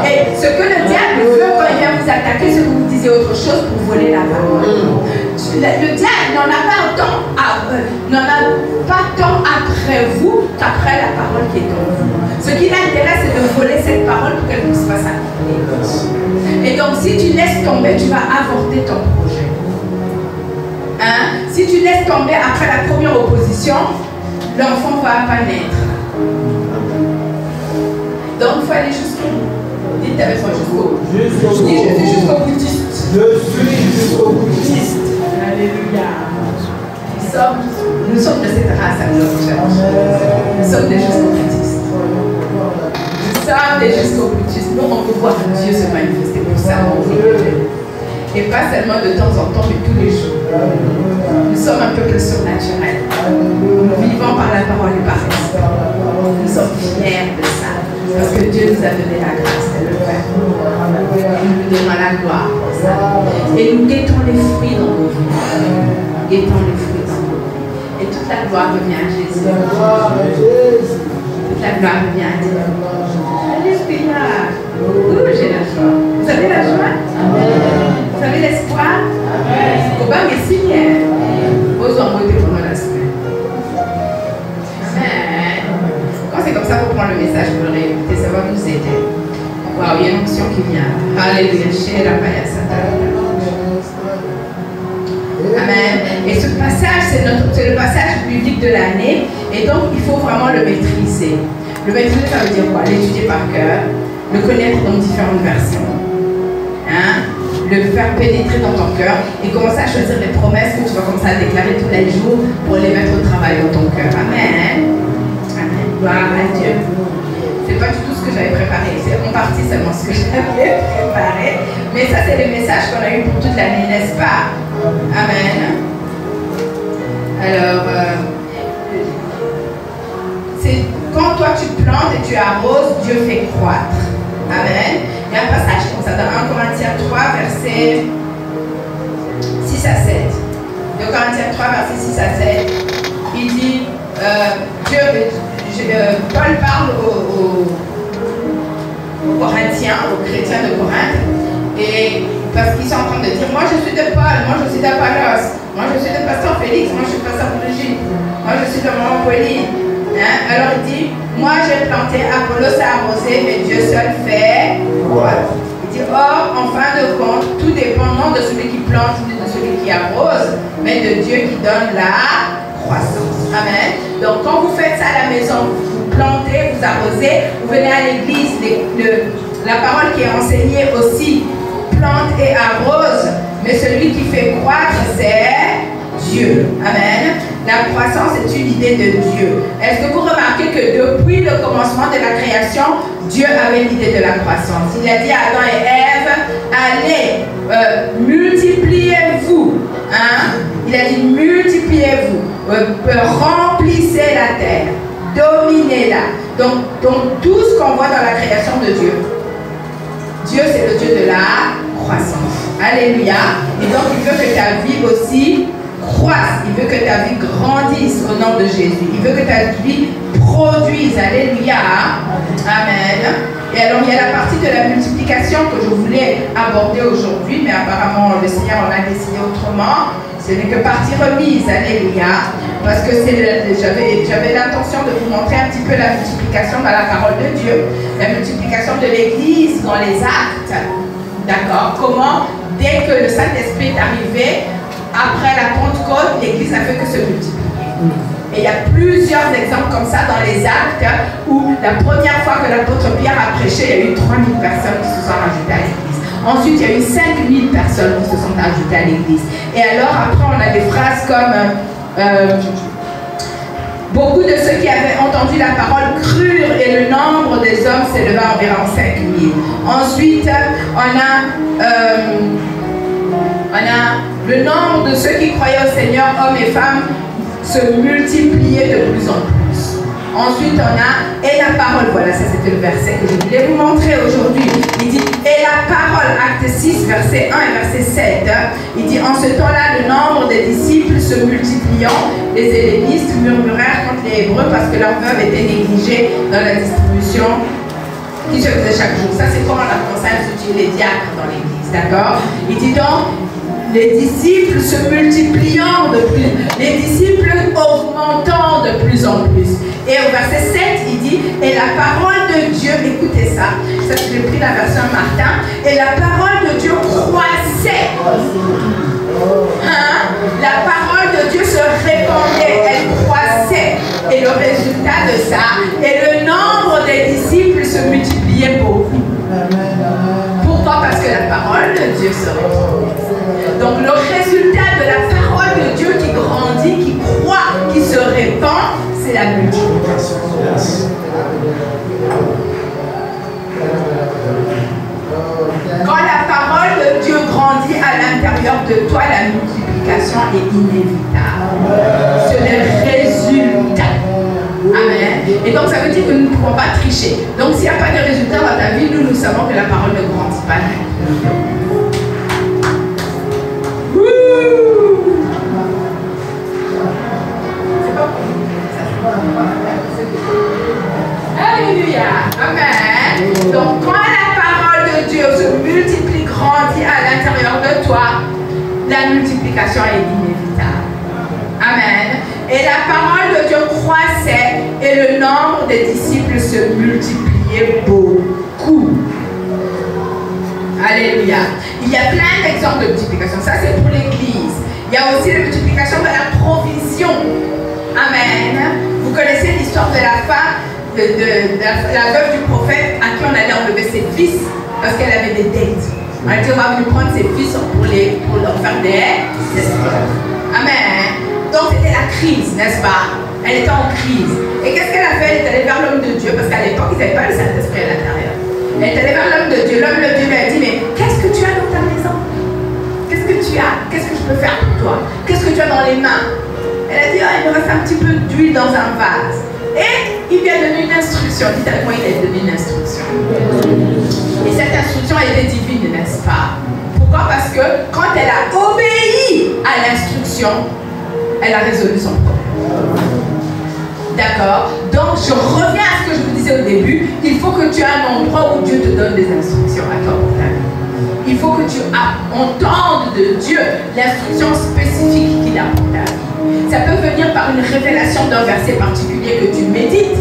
Speaker 1: Et ce que le diable veut quand il vient vous attaquer, c'est que vous disiez autre chose pour voler la parole. Le diable n'en a pas tant après vous qu'après la parole qui est en vous. Ce qui l'intéresse, c'est de voler cette parole pour qu'elle puisse pas s'accomplir. Et donc, si tu laisses tomber, tu vas avorter ton projet. Hein? Si tu laisses tomber après la première opposition, l'enfant ne va pas naître. Donc, il faut aller jusqu'au bout. Dites avec moi jusqu'au bout. Je dis, je suis jusqu'au boutiste.
Speaker 2: Je suis jusqu'au boutiste.
Speaker 1: Alléluia. Nous sommes de cette race à notre church. Nous sommes des jusqu'au boutistes. Nous sommes des jusqu'au boutistes. Nous, on peut voir Dieu se manifester pour ça. Et pas seulement de temps en temps, mais tous les jours. Nous sommes un peuple surnaturel. Nous vivons par la parole et par l'esprit. Nous sommes fiers de ça. Parce que Dieu nous a donné la grâce de le faire. Nous lui donnons la gloire pour ça. Et nous guettons les fruits dans nos vies. Guettons les fruits dans nos vies. Et toute la gloire revient à Jésus. Toute la gloire revient à Dieu. Alléluia. J'ai la joie. Vous avez la joie? Vous avez l'espoir? Au bas, mais signé. Aux hommes pendant la semaine. Amen. Quand c'est comme ça, vous prenez le message pour le réécouter, ça va nous aider. Waouh, il y a une onction qui vient. Alléluia. Amen. Et ce passage, c'est le passage biblique de l'année. Et donc, il faut vraiment le maîtriser. Le maîtriser, ça veut dire quoi? L'étudier par cœur, le connaître dans différentes versions. Hein? Le faire pénétrer dans ton cœur et commencer à choisir les promesses que tu vas commencer à déclarer tous les jours pour les mettre au travail dans ton cœur. Amen. Amen. Gloire à Dieu. C'est pas du tout ce que j'avais préparé. C'est en partie seulement ce que j'avais préparé. Mais ça, c'est le message qu'on a eu pour toute l'année, n'est-ce pas? Amen. Alors, c'est quand toi tu plantes et tu arroses, Dieu fait croître. Amen. Il y a un passage comme ça dans 1 Corinthiens 3, versets 6 à 7. 2 Corinthiens 3, versets 6 à 7. Il dit, Paul parle aux Corinthiens, aux chrétiens de Corinthe, et parce qu'ils sont en train de dire, moi je suis de Paul, moi je suis d'Apollos, moi je suis de Pasteur Félix, moi je suis de Pasteur Brigitte, moi je suis de Maman Pauline. Hein? Alors il dit, moi j'ai planté, Apollos a arrosé, mais Dieu seul fait croître. Il dit, or, en fin de compte, tout dépend non de celui qui plante, ni de celui qui arrose, mais de Dieu qui donne la croissance. Amen. Donc quand vous faites ça à la maison, vous plantez, vous arrosez, vous venez à l'église, la parole qui est enseignée aussi, plante et arrose, mais celui qui fait croître, c'est Dieu. Amen. La croissance est une idée de Dieu. Est-ce que vous remarquez que depuis le commencement de la création, Dieu avait l'idée de la croissance? Il a dit à Adam et Ève, allez, multipliez-vous. Hein? Il a dit multipliez-vous, remplissez la terre, dominez-la. Donc tout ce qu'on voit dans la création de Dieu, Dieu c'est le Dieu de la croissance. Alléluia. Et donc il veut que ta vie aussi croisse. Il veut que ta vie grandisse au nom de Jésus. Il veut que ta vie produise. Alléluia. Amen. Et alors, il y a la partie de la multiplication que je voulais aborder aujourd'hui, mais apparemment, le Seigneur en a décidé autrement. Ce n'est que partie remise. Alléluia. Parce que j'avais l'intention de vous montrer un petit peu la multiplication dans la parole de Dieu. La multiplication de l'Église dans les actes. D'accord? Comment, dès que le Saint-Esprit est arrivé, après la Pentecôte, l'Église n'a fait que se multiplier. Et il y a plusieurs exemples comme ça dans les actes où la première fois que l'apôtre Pierre a prêché, il y a eu 3000 personnes qui se sont rajoutées à l'Église. Ensuite, il y a eu 5000 personnes qui se sont ajoutées à l'Église. Et alors, après, on a des phrases comme beaucoup de ceux qui avaient entendu la parole crurent et le nombre des hommes s'éleva à environ 5000. Ensuite, on a le nombre de ceux qui croyaient au Seigneur, hommes et femmes, se multipliait de plus en plus. Ensuite, on a « et la parole ». Voilà, ça c'était le verset que je voulais vous montrer aujourd'hui. Il dit « et la parole », acte 6, verset 1 et verset 7. Il dit « en ce temps-là, le nombre des disciples se multipliant, les hellénistes murmurèrent contre les Hébreux parce que leurs veuves étaient négligées dans la distribution qui se faisait chaque jour. » Ça, c'est comment on a commencé à utiliser les diacres dans l'église, d'accord? Il dit donc les disciples se multipliant de plus, les disciples augmentant de plus en plus. Et au verset 7, il dit, et la parole de Dieu, écoutez ça, j'ai pris la version Martin, et la parole de Dieu croissait. Hein? La parole de Dieu se répandait, elle croissait. Et le résultat de ça, et le nombre des disciples se multipliait beaucoup. Pourquoi? Parce que la parole de Dieu se répandait. Donc le résultat de la parole de Dieu qui grandit, qui croît, qui se répand, c'est la multiplication. Quand la parole de Dieu grandit à l'intérieur de toi, la multiplication est inévitable. C'est le résultat. Amen. Et donc ça veut dire que nous ne pouvons pas tricher. Donc s'il n'y a pas de résultat dans ta vie, nous savons que la parole ne grandit pas. Alléluia. Amen. Donc quand la parole de Dieu se multiplie, grandit à l'intérieur de toi, la multiplication est inévitable. Amen. Et la parole de Dieu croissait et le nombre des disciples se multipliait beaucoup. Alléluia. Il y a plein d'exemples de multiplication. Ça, c'est pour l'Église. Il y a aussi la multiplication de la provision. Amen. Vous connaissez l'histoire de la femme, de la veuve du prophète à qui on allait enlever ses fils parce qu'elle avait des dettes. On a dit on va venir prendre ses fils pour leur faire des esclaves. Amen. Donc c'était la crise, n'est-ce pas? Elle était en crise. Et qu'est-ce qu'elle a fait? Elle est allée vers l'homme de Dieu parce qu'à l'époque, ils n'avaient pas le Saint-Esprit à l'intérieur. Elle est allée vers l'homme de Dieu. L'homme de Dieu lui a dit, mais qu'est-ce que tu as dans ta maison? Qu'est-ce que tu as? Qu'est-ce que je peux faire pour toi? Qu'est-ce que tu as dans les mains? Elle a dit, oh, il me reste un petit peu d'huile dans un vase. Et il lui a donné une instruction. Dites avec moi, il a donné une instruction. Et cette instruction, elle était divine, n'est-ce pas? Pourquoi? Parce que quand elle a obéi à l'instruction, elle a résolu son problème. D'accord? Donc, je reviens à ce que je vous disais au début. Il faut que tu aies un endroit où Dieu te donne des instructions à toi pour ta vie. Il faut que tu entendes de Dieu l'instruction spécifique qu'il a pour ta vie. Ça peut venir par une révélation d'un verset particulier que tu médites.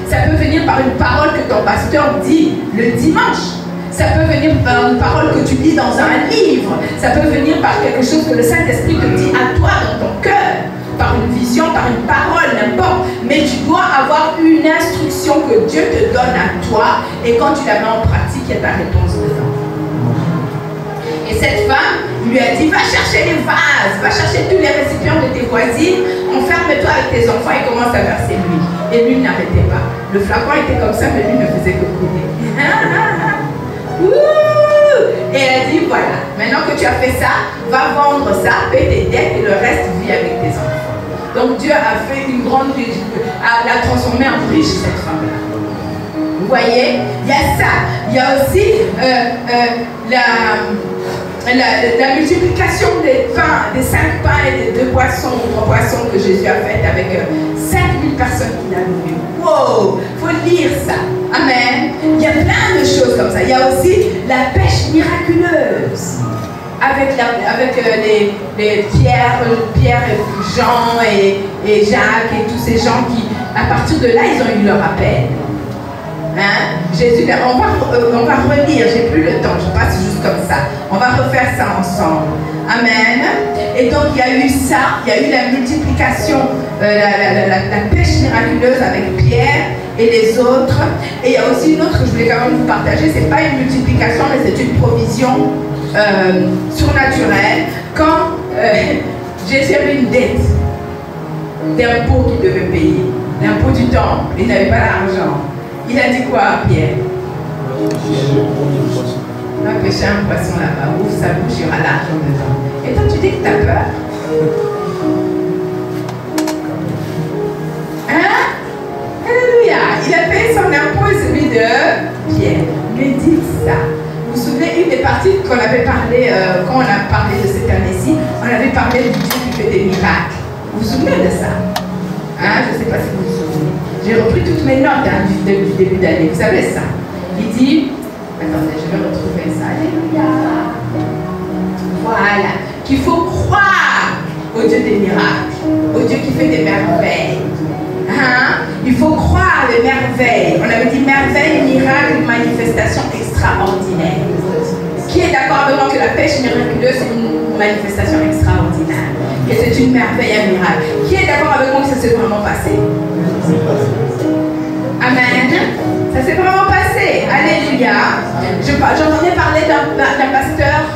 Speaker 1: Ça peut venir par une parole que ton pasteur dit le dimanche. Ça peut venir par une parole que tu lis dans un livre. Ça peut venir par quelque chose que le Saint-Esprit te dit à toi dans ton cœur. Par une vision, par une parole, n'importe. Mais tu dois avoir une instruction que Dieu te donne à toi. Et quand tu la mets en pratique, il y a ta réponse dedans. Et cette femme lui a dit, va chercher les vases, va chercher tous les récipients de tes voisines, enferme-toi avec tes enfants et commence à verser l'huile. Et l'huile n'arrêtait pas. Le flacon était comme ça, mais l'huile ne faisait que couler. Et elle a dit, voilà, maintenant que tu as fait ça, va vendre ça, paie tes dettes et le reste vit avec tes enfants. Donc Dieu a fait une grande riche, l'a transformée en riche, cette femme-là. Vous voyez, il y a ça. Il y a aussi la multiplication des pains, des 5 pains et des 2 poissons, 3 poissons que Jésus a fait avec 5000 personnes qu'il a nourries. Wow! Il faut lire ça. Amen. Il y a plein de choses comme ça. Il y a aussi la pêche miraculeuse. Avec les Pierre et Jean et Jacques et tous ces gens qui, à partir de là, ils ont eu leur appel. Hein? Jésus, on va relire, j'ai plus le temps, je passe juste comme ça. On va refaire ça ensemble. Amen. Et donc il y a eu ça, il y a eu la multiplication, la pêche miraculeuse avec Pierre et les autres. Et il y a aussi une autre que je voulais quand même vous partager, c'est pas une multiplication, mais c'est une provision surnaturelle. Quand Jésus avait une dette d'impôt qu'il devait payer, l'impôt du temple, il n'avait pas l'argent. Il a dit quoi à Pierre? On va pêcher un poisson là-bas, ouvre sa bouche, il y aura l'argent dedans. Et toi tu dis que tu as peur? Hein? Alléluia! Il a payé son impôt et celui de Pierre. Mais dites ça. Vous vous souvenez, une des parties qu'on avait parlé, quand on a parlé de cette année-ci, on avait parlé du Dieu qui fait des miracles. Vous vous souvenez de ça? Hein? Je ne sais pas si vous vous souvenez. J'ai repris toutes mes notes du début d'année. Vous savez ça? Il dit, attendez, je vais retrouver ça. Alléluia. Voilà. Qu'il faut croire au Dieu des miracles, au Dieu qui fait des merveilles. Hein? Il faut croire les merveilles. On avait dit merveilles, miracles, manifestations extraordinaires. Qui est d'accord avec moi que la pêche miraculeuse est une manifestation extraordinaire? Que c'est une merveille, un miracle? Qui est d'accord avec moi que ça s'est vraiment passé? Amen. Ça s'est vraiment passé. Alléluia. J'entendais parler d'un pasteur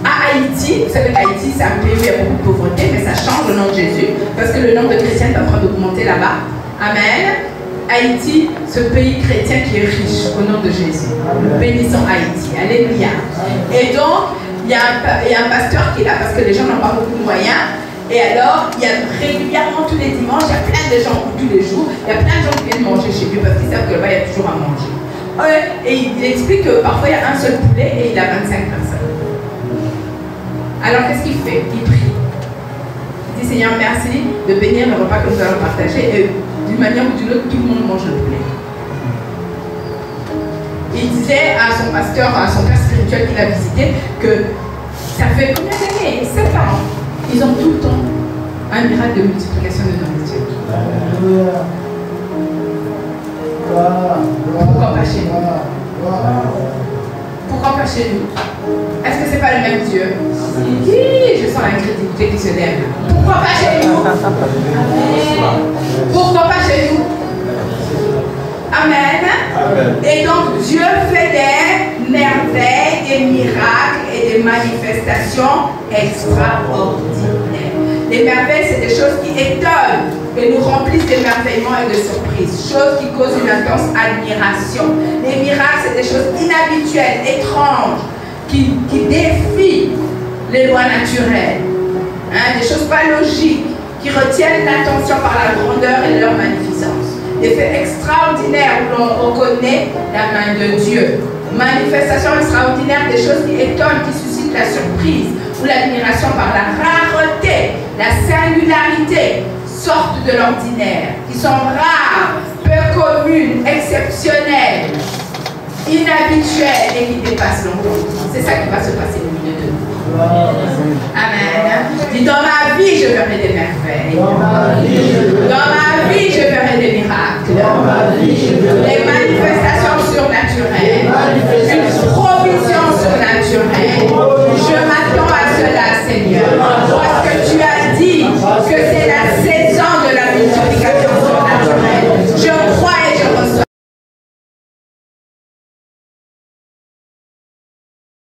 Speaker 1: à Haïti. Vous savez qu'Haïti, c'est un pays où il y a beaucoup de pauvreté, mais ça change au nom de Jésus, parce que le nombre de chrétiens est en train d'augmenter là-bas. Amen. Haïti, ce pays chrétien qui est riche au nom de Jésus. Bénissons Haïti. Alléluia. Et donc, il y a un pasteur qui est là parce que les gens n'ont pas beaucoup de moyens. Et alors, il y a régulièrement tous les dimanches, il y a plein de gens, tous les jours, il y a plein de gens qui viennent manger chez lui parce qu'ils savent que là-bas, il y a toujours à manger. Et il explique que parfois, il y a un seul poulet et il a 25 personnes. Alors, qu'est-ce qu'il fait? Il prie. Il dit, Seigneur, merci de bénir le repas que nous allons partager. Et d'une manière ou d'une autre, tout le monde mange le poulet. Il disait à son pasteur, à son père spirituel qu'il a visité, que ça fait combien d'années? 7 ans. Ils ont tout le temps un miracle de multiplication de nourriture. Pourquoi pas chez nous? Pourquoi pas chez nous? Est-ce que c'est pas le même Dieu? Oui, je sens l'incrédulité qui se lève. Pourquoi pas chez nous? Pourquoi pas chez nous? Amen. Et donc Dieu fait des merveilles, des miracles et des manifestations extraordinaires. Les merveilles, c'est des choses qui étonnent et nous remplissent d'émerveillement et de surprises. Choses qui causent une intense admiration. Les miracles, c'est des choses inhabituelles, étranges, qui défient les lois naturelles. Hein, des choses pas logiques, qui retiennent l'attention par la grandeur et leur magnificence. Des faits extraordinaires où l'on reconnaît la main de Dieu. Manifestations extraordinaires, des choses qui étonnent, qui suscitent la surprise ou l'admiration par la rareté, la singularité, sortent de l'ordinaire, qui sont rares, peu communes, exceptionnelles, inhabituelles et qui dépassent l'entendement. C'est ça qui va se passer au milieu de nous. Amen. Dis, dans ma vie, je verrai des merveilles. Dans ma vie, je verrai des miracles. Les